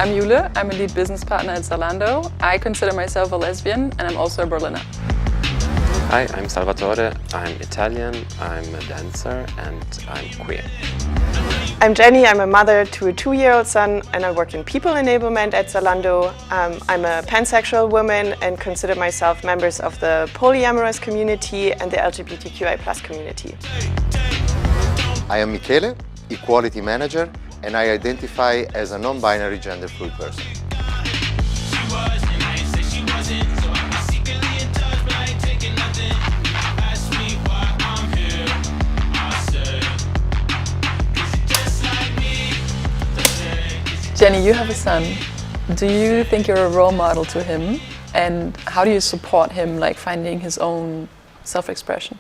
I'm Jule, I'm a lead business partner at Zalando. I consider myself a lesbian and I'm also a Berliner. Hi, I'm Salvatore, I'm Italian, I'm a dancer and I'm queer. I'm Jenny, I'm a mother to a 2-year-old son and I work in people enablement at Zalando. I'm a pansexual woman and consider myself members of the polyamorous community and the LGBTQI+ community. I am Michele, equality manager, and I identify as a non-binary gender fluid person. Jenny, you have a son. Do you think you're a role model to him? And how do you support him, like finding his own self-expression?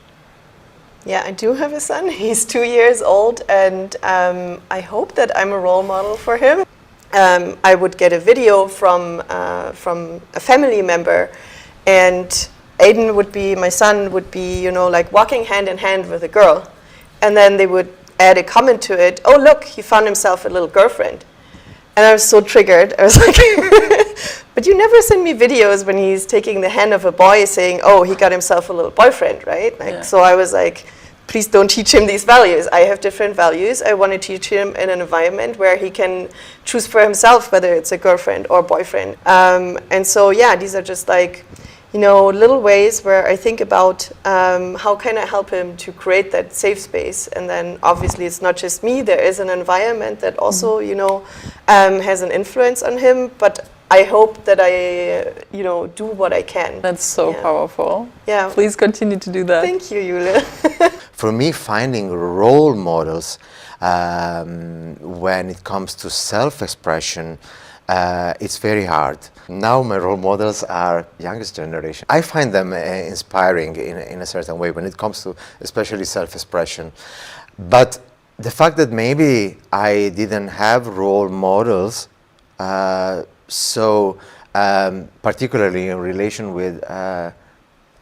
Yeah, I do have a son. He's 2 years old and I hope that I'm a role model for him. I would get a video from a family member and Aiden would be, my son would be, you know, like walking hand in hand with a girl. And then they would add a comment to it, oh look, he found himself a little girlfriend. And I was so triggered. I was like, but you never send me videos when he's taking the hand of a boy saying, oh, he got himself a little boyfriend, right? Like, yeah. So I was like, please don't teach him these values. I have different values. I want to teach him in an environment where he can choose for himself whether it's a girlfriend or boyfriend. And so, yeah, these are just like, you know, little ways where I think about how can I help him to create that safe space. And then obviously it's not just me, there is an environment that also, you know, has an influence on him, but I hope that I, you know, do what I can. That's so powerful. Yeah. Please continue to do that. Thank you, Jule. For me, finding role models when it comes to self-expression, it's very hard. Now my role models are youngest generation. I find them inspiring in a certain way when it comes to especially self-expression. But the fact that maybe I didn't have role models, particularly in relation with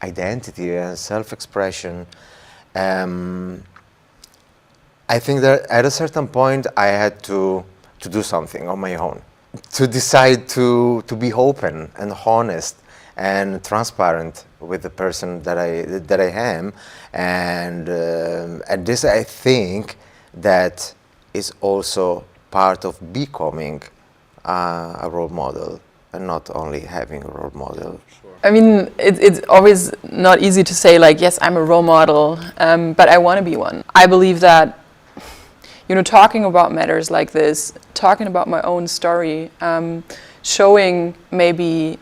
identity and self-expression, I think that at a certain point I had to do something on my own. To decide to be open and honest and transparent with the person that I am, and this I think that is also part of becoming a role model and not only having a role model. Sure. I mean, it's always not easy to say like, yes, I'm a role model, but I want to be one. I believe that, you know, talking about matters like this, talking about my own story, showing maybe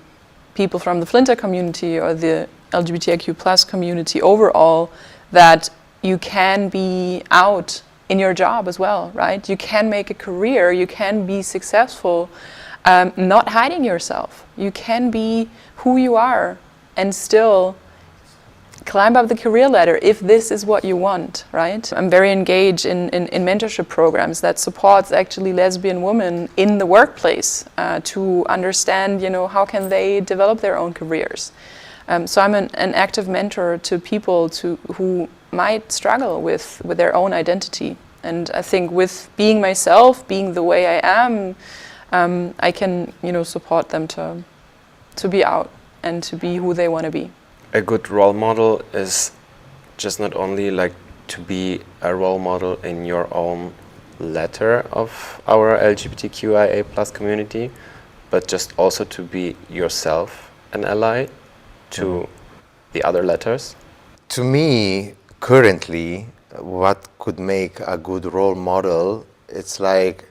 people from the Flinter community or the LGBTIQ+ community overall that you can be out in your job as well, right? You can make a career, you can be successful, not hiding yourself. You can be who you are and still climb up the career ladder if this is what you want, right? I'm very engaged in mentorship programs that supports actually lesbian women in the workplace to understand, you know, how can they develop their own careers. So I'm an active mentor to people who might struggle with their own identity. And I think with being myself, being the way I am, I can, you know, support them to be out and to be who they want to be. A good role model is just not only like to be a role model in your own letter of our LGBTQIA+ community, but just also to be yourself an ally to the other letters. To me, currently, what could make a good role model, it's like,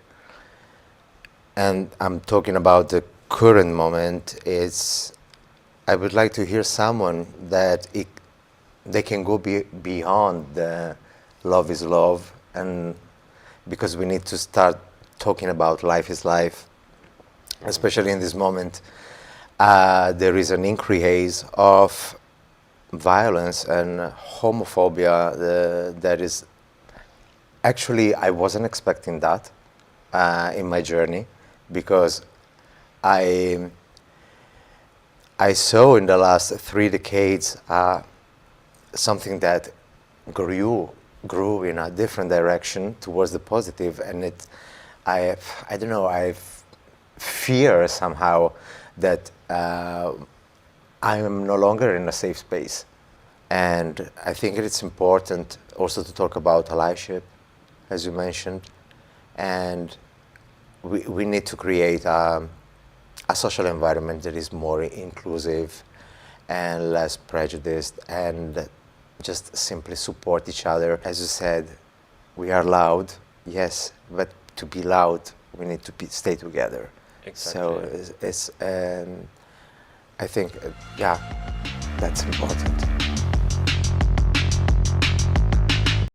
and I'm talking about the current moment, is I would like to hear someone that they can go beyond the love is love, and because we need to start talking about life is life, especially in this moment. There is an increase of violence and homophobia that is actually, I wasn't expecting that in my journey, because I saw in the last 3 decades something that grew in a different direction towards the positive, and I don't know, I've fear somehow that I am no longer in a safe space. And I think it's important also to talk about allyship, as you mentioned, and we need to create a social environment that is more inclusive and less prejudiced, and just simply support each other. As you said, we are loud, yes, but to be loud, we need to stay together. Exactly. So it's I think, yeah, that's important.